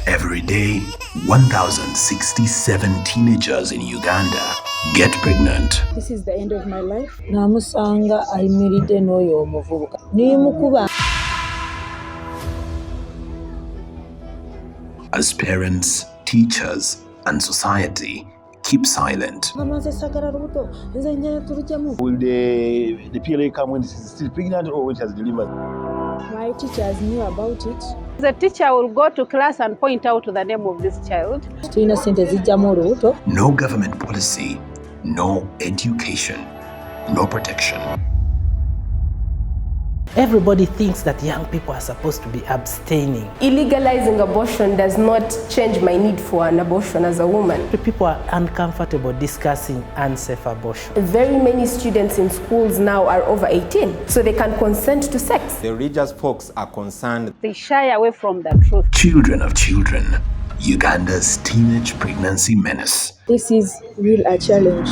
Every day, 1,067 teenagers in Uganda get pregnant. This is the end of my life. Namusanga ayimiridde n'oyo omuvubuka. Nimukuba. As parents, teachers, and society keep silent. Will the PLA come when she's still pregnant or when she has delivered? My teachers knew about it. The teacher will go to class and point out the name of this child. No government policy, no education, no protection. Everybody thinks that young people are supposed to be abstaining. Illegalizing abortion does not change my need for an abortion as a woman. People are uncomfortable discussing unsafe abortion. Very many students in schools now are over 18, so they can consent to sex. The religious folks are concerned. They shy away from the truth. Children of children, Uganda's teenage pregnancy menace. This is really a challenge.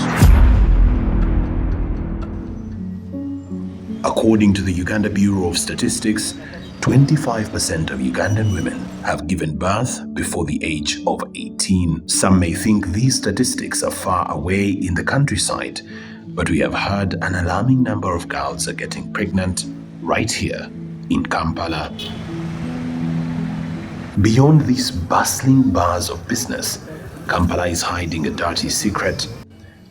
According to the Uganda Bureau of Statistics, 25% of Ugandan women have given birth before the age of 18. Some may think these statistics are far away in the countryside, but we have heard an alarming number of girls are getting pregnant right here in Kampala. Beyond these bustling bars of business, Kampala is hiding a dirty secret.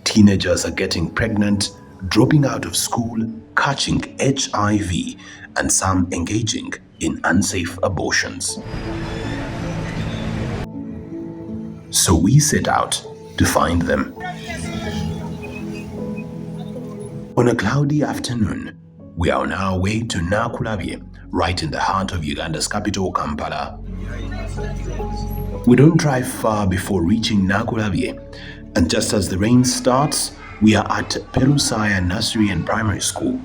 Teenagers are getting pregnant, dropping out of school, catching HIV, and some engaging in unsafe abortions. So we set out to find them. On a cloudy afternoon, we are on our way to Nakulabye, right in the heart of Uganda's capital, Kampala. We don't drive far before reaching Nakulabye, and just as the rain starts, we are at Perusaya Nursery and Primary School.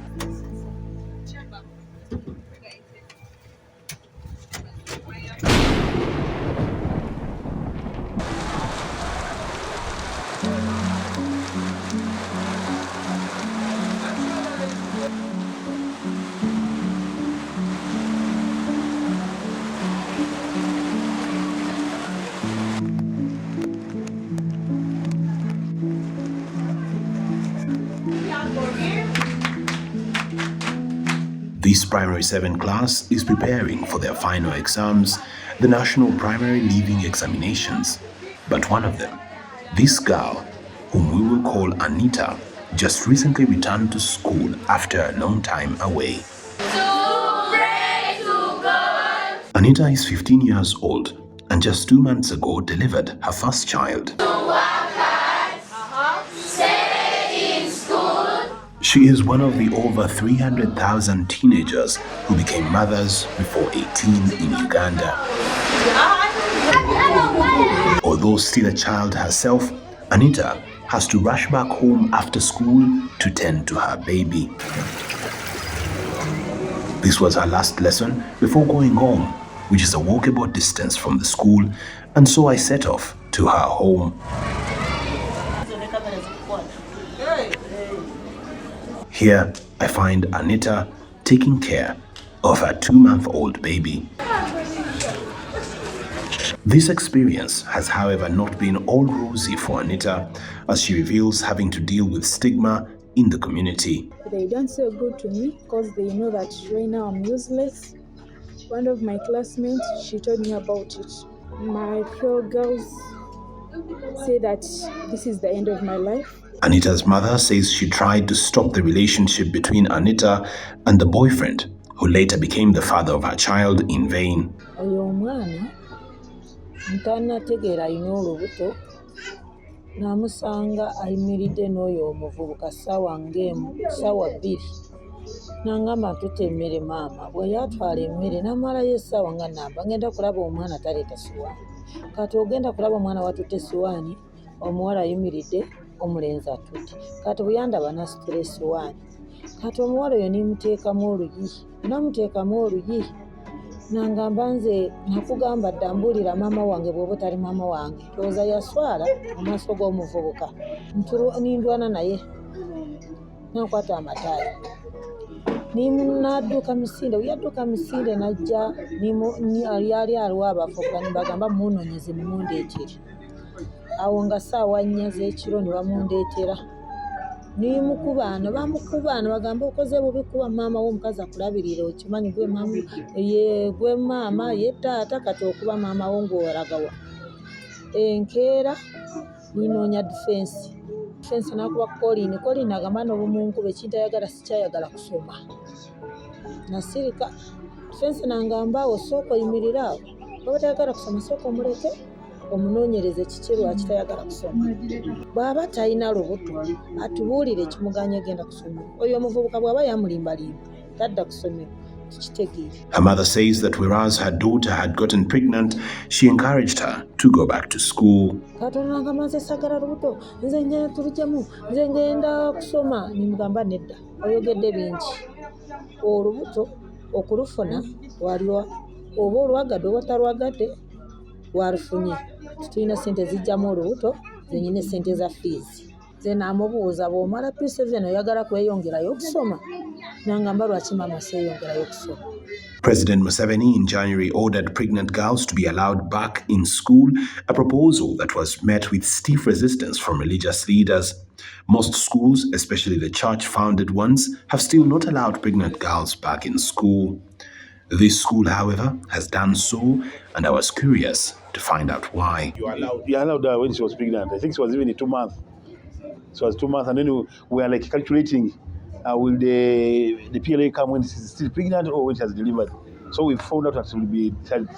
This Primary 7 class is preparing for their final exams, the National Primary Leaving Examinations. But one of them, this girl, whom we will call Anita, just recently returned to school after a long time away. Anita is 15 years old and just 2 months ago delivered her first child. She is one of the over 300,000 teenagers who became mothers before 18 in Uganda. Although still a child herself, Anita has to rush back home after school to tend to her baby. This was her last lesson before going home, which is a walkable distance from the school, and so I set off to her home. Here, I find Anita taking care of her 2-month-old baby. This experience has, however, not been all rosy for Anita, as she reveals having to deal with stigma in the community. They don't say good to me because they know that right now I'm useless. One of my classmates, she told me about it. My fellow girls say that this is the end of my life. Anita's mother says she tried to stop the relationship between Anita and the boyfriend, who later became the father of her child, in vain. Namusanga ayimiridde n'oyo omuvubuka ssaawa bbiri. N'angamba ntutte emmere maama. Bwe yatwala emmere n'amalayo essaawa nga nnamba. Ngenda kulaba omwana taleeta ssuwaani. Kati ogenda kulaba omwana watutte ssuwaani, omuwala ayimiridde, omulenzi atutte. Kati bwe yandaba n'asitula essuwaani. Kati omuwala oyo nimuteekamu oluyi. Namuteekamu oluyi. Nangamba nze nakugamba dda mbuulira maama wange bw'oba otali maama wange. Ndowooza yaswala mu maaso g'omuvubuka. Nindwana naye. Nankwata amataali. n'adduka misinde yadduka misinde najja yali aliwo abavubuka ne bagamba munoonyeze mumundeetere awo nga ssaawa 4 z'ekiro ne bamundeetera nimukubaano bamukubaano bagamba okoze bubi kuba maama w'omukazi akulabirira okimanyi gwe maama ye taata kati okuba maama wo ng'oragawa enkeera ninoonya defense nakuba Colin agamba n'obumunkuba ekintayagala sikyayagala kusoma nasirika defense nangamba awo sooka oyimirira awo baba tayagala kusoma sooka omuleke omunoonyereze kiki lwaki tayagala kusoma bw'aba talina lubuto atubuulire ekimuganya agenda kusoma oyo omuvubuka bw'aba yamulimbalimba tadda kusomero tukitegeere. Her mother says that whereas her daughter had gotten pregnant, she encouraged her to go back to school. Katonda ngamba nze sagala lubuto nze ngenda tulujjamu nze ngenda kusoma nimugamba nedda oyogedde bingi olubuto okulufuna waliwa oba olwagadde oba talwagadde walufunye tulina ssente zijjamu olubuto zenyine ssente za fees ze namubuuza bw'omala P7 oyagala kweyongerayo okusoma nangamba lwaki maama seeyongerayo okusoma. President Museveni in January ordered pregnant girls to be allowed back in school, a proposal that was met with stiff resistance from religious leaders. Most schools, especially the church-founded ones, have still not allowed pregnant girls back in school. This school, however, has done so, and I was curious to find out why. You allowed her when she was pregnant. I think she was even 2 months. So it was 2 months, and then we were like calculating, will the PLA come when she's still pregnant or when she has delivered? So we found out that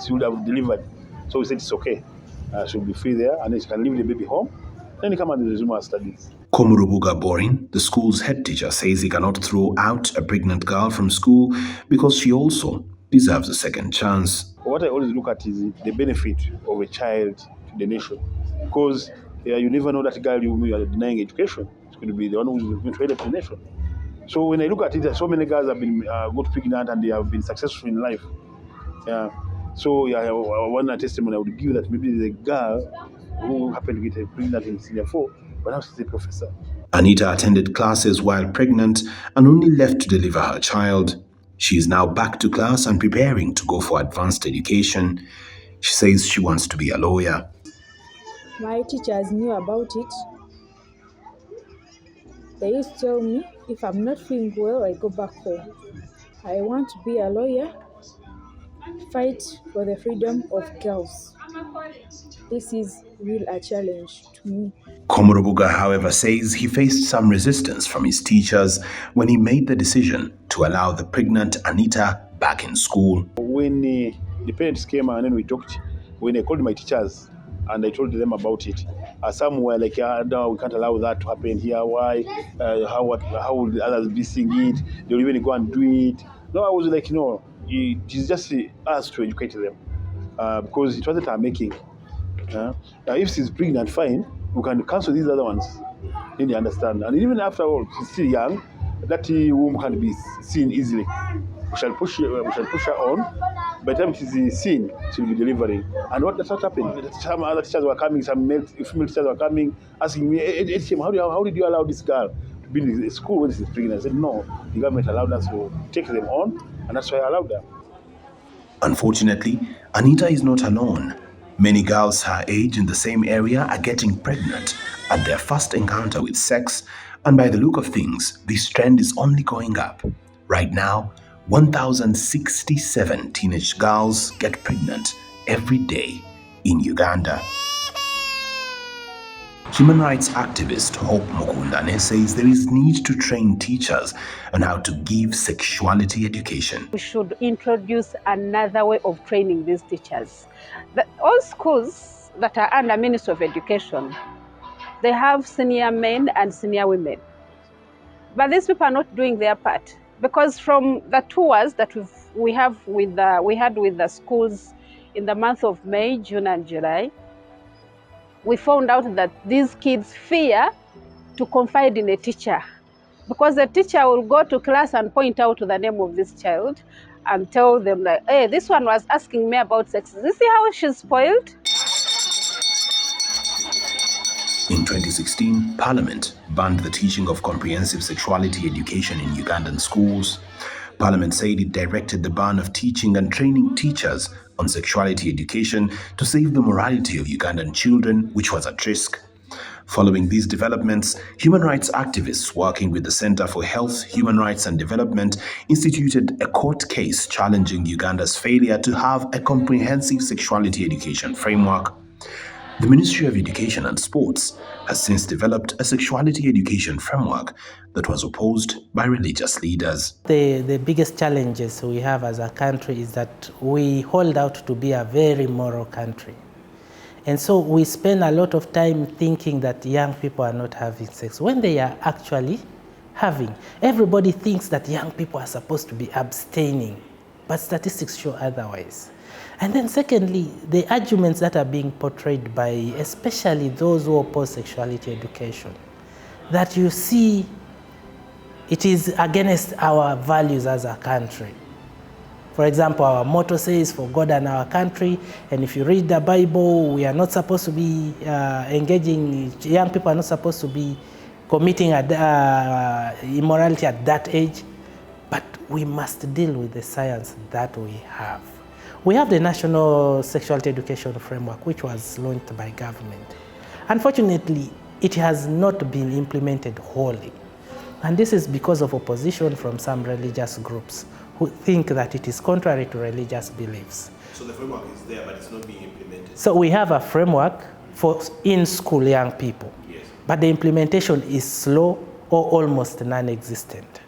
she would have delivered. So we said it's okay. She will be free there, and then she can leave the baby home. Then come and resume her studies. Komurubuga Borin, the school's head teacher, says he cannot throw out a pregnant girl from school because she also deserves a second chance. What I always look at is the benefit of a child to the nation, because you never know that girl you are denying education. It's going to be the one who's going to help the nation. So when I look at it, so many girls have been got pregnant and they have been successful in life. So one testimony I would give that maybe the girl who happened to get pregnant in senior 4, but now she's a professor. Anita attended classes while pregnant and only left to deliver her child. She is now back to class and preparing to go for advanced education. She says she wants to be a lawyer. My teachers knew about it. They used to tell me if I'm not feeling well, I go back home. I want to be a lawyer, fight for the freedom of girls. This is really a challenge to me. Komurubuga, however, says he faced some resistance from his teachers when he made the decision to allow the pregnant Anita back in school. When the parents came and then we talked, when I called my teachers and I told them about it, some were like, no, we can't allow that to happen here. Why? How will the others be seeing it? They'll even go and do it. No, I was like, no, it's just us to educate them because it wasn't our making. If she's pregnant, fine, we can cancel these other ones. Then they understand. And even after all, she's still young, that womb can be seen easily. We shall push her on. By the time it is seen, she'll be delivering. And that's what happened. Some other teachers were coming, some female teachers were coming, asking me, how did you allow this girl to be in school when she's pregnant? I said, no, the government allowed us to take them on, and that's why I allowed them. Unfortunately, Anita is not alone. Many girls her age in the same area are getting pregnant at their first encounter with sex, and by the look of things, this trend is only going up. Right now, 1,067 teenage girls get pregnant every day in Uganda. Human rights activist Hope Mukundane says there is need to train teachers on how to give sexuality education. We should introduce another way of training these teachers. All schools that are under Ministry of Education, they have senior men and senior women. But these people are not doing their part, because from the tours that we had with the schools in the month of May, June and July, we found out that these kids fear to confide in a teacher, because the teacher will go to class and point out the name of this child and tell them that, hey, this one was asking me about sex. You see how she's spoiled? In 2016, Parliament banned the teaching of comprehensive sexuality education in Ugandan schools. Parliament said it directed the ban of teaching and training teachers on sexuality education to save the morality of Ugandan children, which was at risk. Following these developments, human rights activists working with the Center for Health, Human Rights and Development instituted a court case challenging Uganda's failure to have a comprehensive sexuality education framework. The Ministry of Education and Sports has since developed a sexuality education framework that was opposed by religious leaders. The biggest challenges we have as a country is that we hold out to be a very moral country. And so we spend a lot of time thinking that young people are not having sex when they are actually having. Everybody thinks that young people are supposed to be abstaining, but statistics show otherwise. And then secondly, the arguments that are being portrayed by especially those who oppose sexuality education, that you see it is against our values as a country. For example, our motto says, "For God and our country," and if you read the Bible, we are not supposed to be engaging, young people are not supposed to be committing immorality at that age, but we must deal with the science that we have. We have the National Sexuality Education Framework, which was launched by government. Unfortunately, it has not been implemented wholly. And this is because of opposition from some religious groups who think that it is contrary to religious beliefs. So the framework is there, but it's not being implemented. So we have a framework for in-school young people, yes, but the implementation is slow or almost non-existent.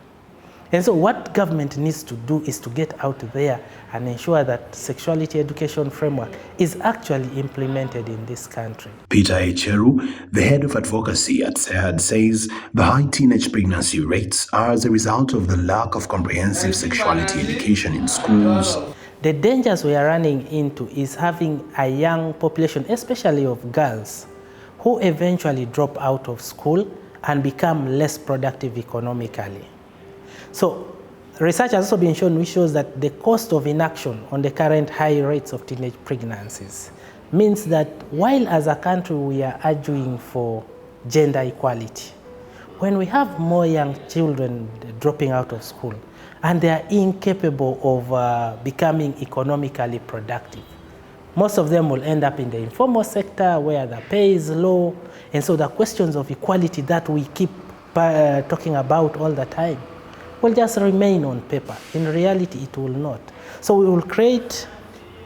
And so what government needs to do is to get out there and ensure that sexuality education framework is actually implemented in this country. Peter Echeru, the head of advocacy at CEHURD, says the high teenage pregnancy rates are as a result of the lack of comprehensive sexuality education in schools. The dangers we are running into is having a young population, especially of girls, who eventually drop out of school and become less productive economically. So research has also been shown, which shows that the cost of inaction on the current high rates of teenage pregnancies means that while as a country we are arguing for gender equality, when we have more young children dropping out of school and they are incapable of becoming economically productive, most of them will end up in the informal sector where the pay is low. And so the questions of equality that we keep talking about all the time will just remain on paper. In reality, it will not. So we will create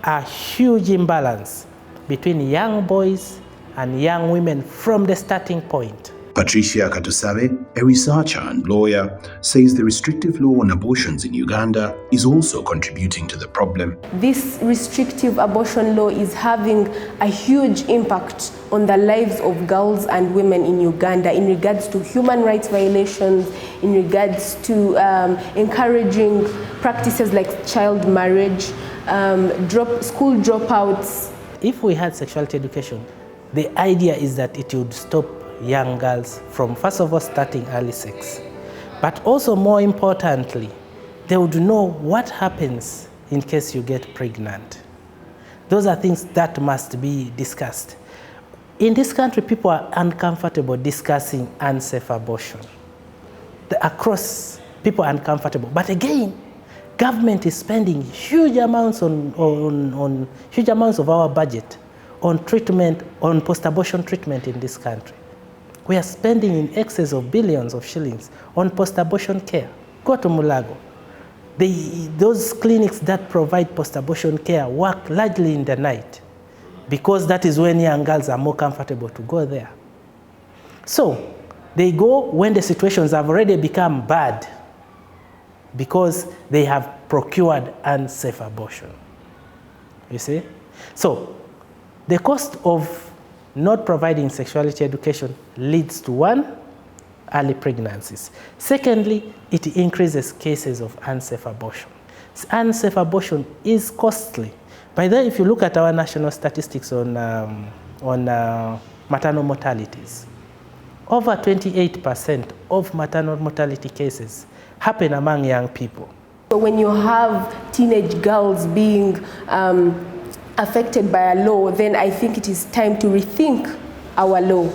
a huge imbalance between young boys and young women from the starting point. Patricia Katusabe, a researcher and lawyer, says the restrictive law on abortions in Uganda is also contributing to the problem. This restrictive abortion law is having a huge impact on the lives of girls and women in Uganda in regards to human rights violations, in regards to encouraging practices like child marriage, school dropouts. If we had sexuality education, the idea is that it would stop young girls from, first of all, starting early sex. But also, more importantly, they would know what happens in case you get pregnant. Those are things that must be discussed. In this country, people are uncomfortable discussing unsafe abortion. Across, people are uncomfortable. But again, government is spending huge amounts huge amounts of our budget on treatment, on post-abortion treatment in this country. We are spending in excess of billions of shillings on post-abortion care. Go to Mulago. Those clinics that provide post-abortion care work largely in the night because that is when young girls are more comfortable to go there. So they go when the situations have already become bad because they have procured unsafe abortion. You see? So the cost of not providing sexuality education leads to, one, early pregnancies. Secondly, it increases cases of unsafe abortion. Unsafe abortion is costly. By the way, if you look at our national statistics on maternal mortalities, over 28% of maternal mortality cases happen among young people. So when you have teenage girls being affected by a law, then I think it is time to rethink our law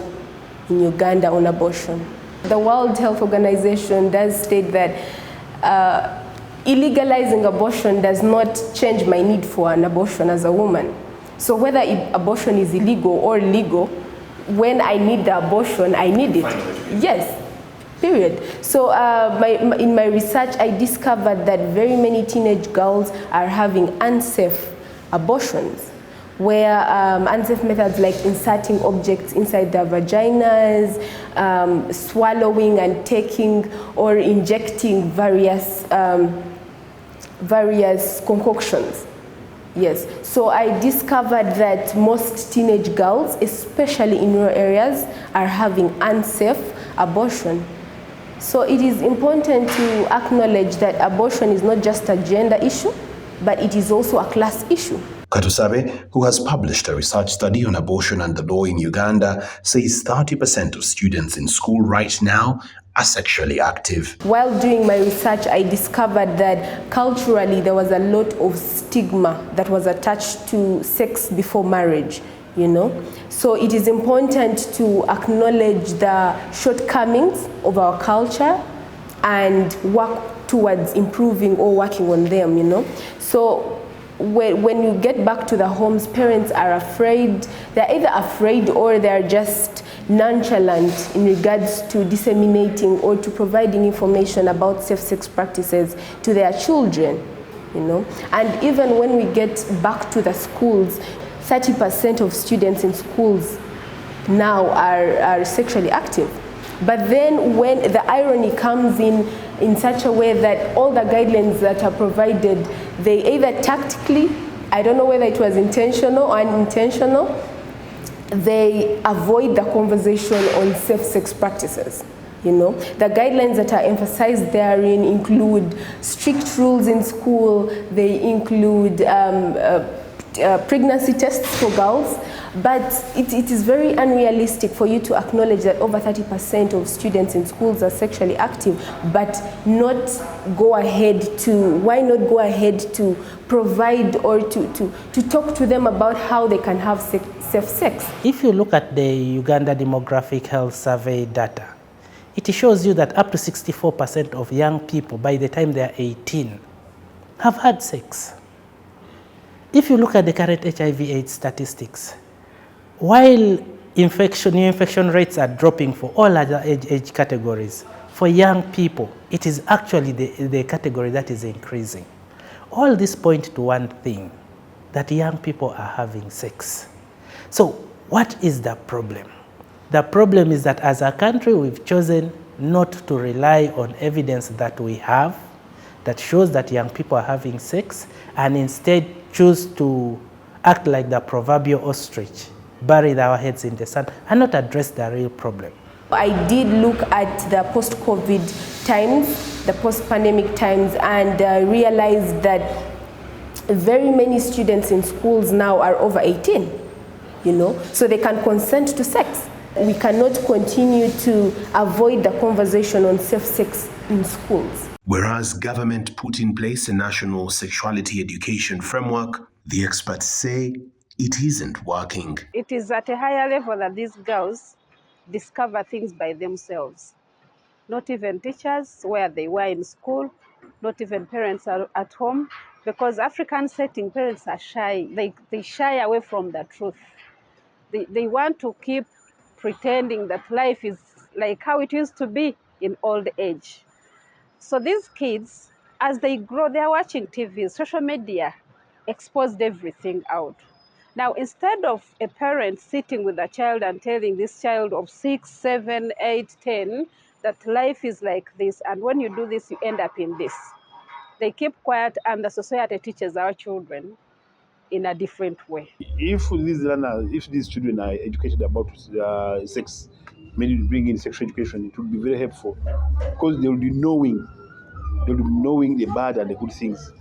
in Uganda on abortion. The World Health Organization does state that illegalizing abortion does not change my need for an abortion as a woman. So whether abortion is illegal or legal, when I need the abortion, I need it. Yes, period. So in my research, I discovered that very many teenage girls are having unsafe abortions, where unsafe methods like inserting objects inside their vaginas, swallowing and taking or injecting various concoctions. Yes, so I discovered that most teenage girls, especially in rural areas, are having unsafe abortion. So it is important to acknowledge that abortion is not just a gender issue, but it is also a class issue. Katusabe, who has published a research study on abortion and the law in Uganda, says 30% of students in school right now are sexually active. While doing my research, I discovered that culturally there was a lot of stigma that was attached to sex before marriage, you know. So it is important to acknowledge the shortcomings of our culture and work towards improving or working on them, you know. So when you get back to the homes, parents are afraid. They're either afraid or they're just nonchalant in regards to disseminating or to providing information about safe sex practices to their children, you know. And even when we get back to the schools, 30% of students in schools now are sexually active. But then when the irony comes in such a way that all the guidelines that are provided, they either tactically, I don't know whether it was intentional or unintentional, they avoid the conversation on safe sex practices. You know, the guidelines that are emphasized therein include strict rules in school, they include pregnancy tests for girls, but it is very unrealistic for you to acknowledge that over 30% of students in schools are sexually active, but why not go ahead to provide or to talk to them about how they can have safe sex. If you look at the Uganda Demographic Health Survey data, it shows you that up to 64% of young people, by the time they are 18, have had sex. If you look at the current HIV/AIDS statistics, while new infection rates are dropping for all other age categories, for young people, it is actually the category that is increasing. All this point to one thing, that young people are having sex. So what is the problem? The problem is that as a country, we've chosen not to rely on evidence that we have that shows that young people are having sex, and instead choose to act like the proverbial ostrich, bury our heads in the sand, and not address the real problem. I did look at the post-COVID times, the post-pandemic times, and realized that very many students in schools now are over 18, you know, so they can consent to sex. We cannot continue to avoid the conversation on safe sex in schools. Whereas government put in place a national sexuality education framework, the experts say it isn't working. It is at a higher level that these girls discover things by themselves. Not even teachers where they were in school, not even parents are at home, because African setting, parents are shy. They shy away from the truth. They want to keep pretending that life is like how it used to be in old age. So these kids, as they grow, they're watching TV, social media exposed everything out. Now, instead of a parent sitting with a child and telling this child of 6, 7, 8, 10 that life is like this, and when you do this, you end up in this, they keep quiet, and the society teaches our children in a different way. If these children are educated about sex, maybe bring in sexual education, it would be very helpful, because they will be knowing the bad and the good things.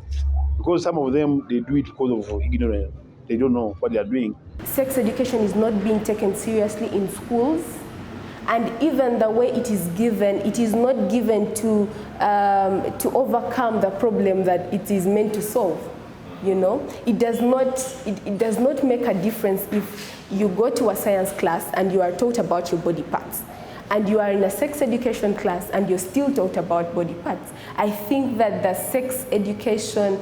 Because some of them, they do it because of ignorance. They don't know what they are doing. Sex education is not being taken seriously in schools, and even the way it is given, it is not given to overcome the problem that it is meant to solve. You know, it does not make a difference if you go to a science class and you are taught about your body parts, and you are in a sex education class and you're still taught about body parts, I think that the sex education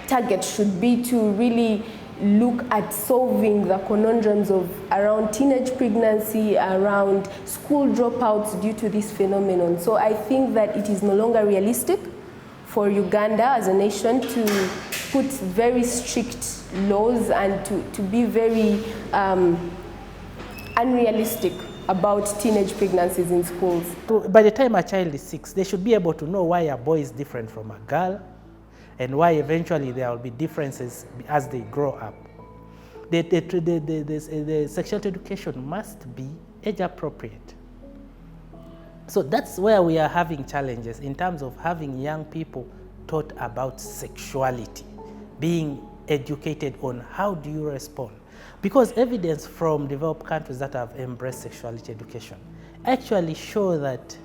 target should be to really look at solving the conundrums of around teenage pregnancy, around school dropouts due to this phenomenon. So I think that it is no longer realistic for Uganda as a nation to put very strict laws and to be very unrealistic about teenage pregnancies in schools. By the time a child is 6, they should be able to know why a boy is different from a girl, and why eventually there will be differences as they grow up. The sexuality education must be age appropriate. So that's where we are having challenges in terms of having young people taught about sexuality, being educated on how do you respond. Because evidence from developed countries that have embraced sexuality education actually show that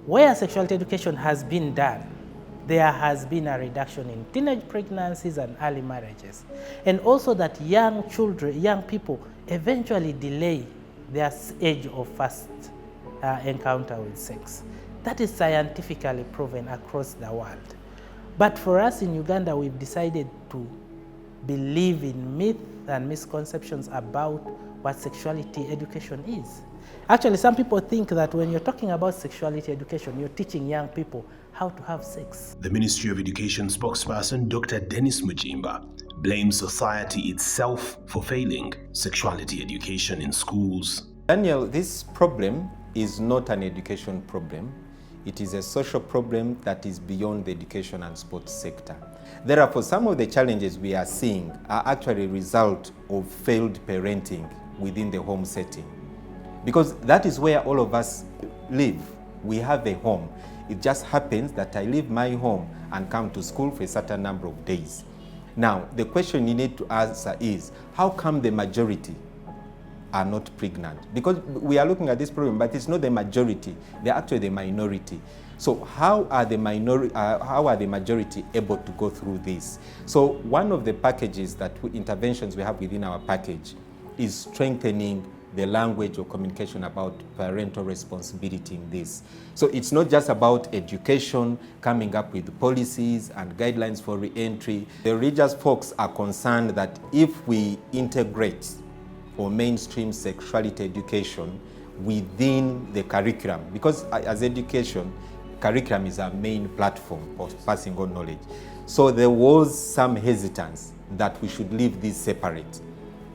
where sexuality education has been done, there has been a reduction in teenage pregnancies and early marriages. And also that young people eventually delay their age of first encounter with sex. That is scientifically proven across the world. But for us in Uganda, we've decided to believe in myths and misconceptions about what sexuality education is. Actually, some people think that when you're talking about sexuality education, you're teaching young people how to have sex. The Ministry of Education spokesperson, Dr. Dennis Mujimba, blames society itself for failing sexuality education in schools. Daniel, this problem is not an education problem. It is a social problem that is beyond the education and sports sector. Therefore, some of the challenges we are seeing are actually a result of failed parenting within the home setting. Because that is where all of us live. We have a home. It just happens that I leave my home and come to school for a certain number of days. Now, the question you need to answer is, how come the majority are not pregnant? Because we are looking at this problem, but it's not the majority, they're actually the minority. So how are the majority able to go through this? So one of the packages interventions we have within our package is strengthening the language or communication about parental responsibility in this. So it's not just about education, coming up with policies and guidelines for re-entry. The religious folks are concerned that if we integrate or mainstream sexuality education within the curriculum, because as education, curriculum is our main platform of passing on knowledge. So there was some hesitance that we should leave these separate,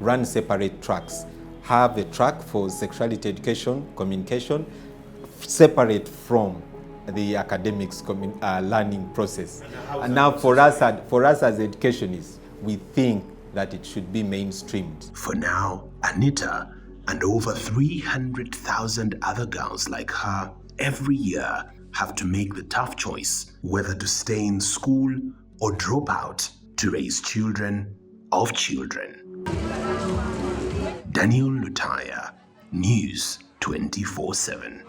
run separate tracks, have a track for sexuality education, communication, separate from the academics learning process. And now for us as educationists, we think that it should be mainstreamed. For now, Anita and over 300,000 other girls like her every year have to make the tough choice whether to stay in school or drop out to raise children of children. Daniel Lutaya, News 24/7.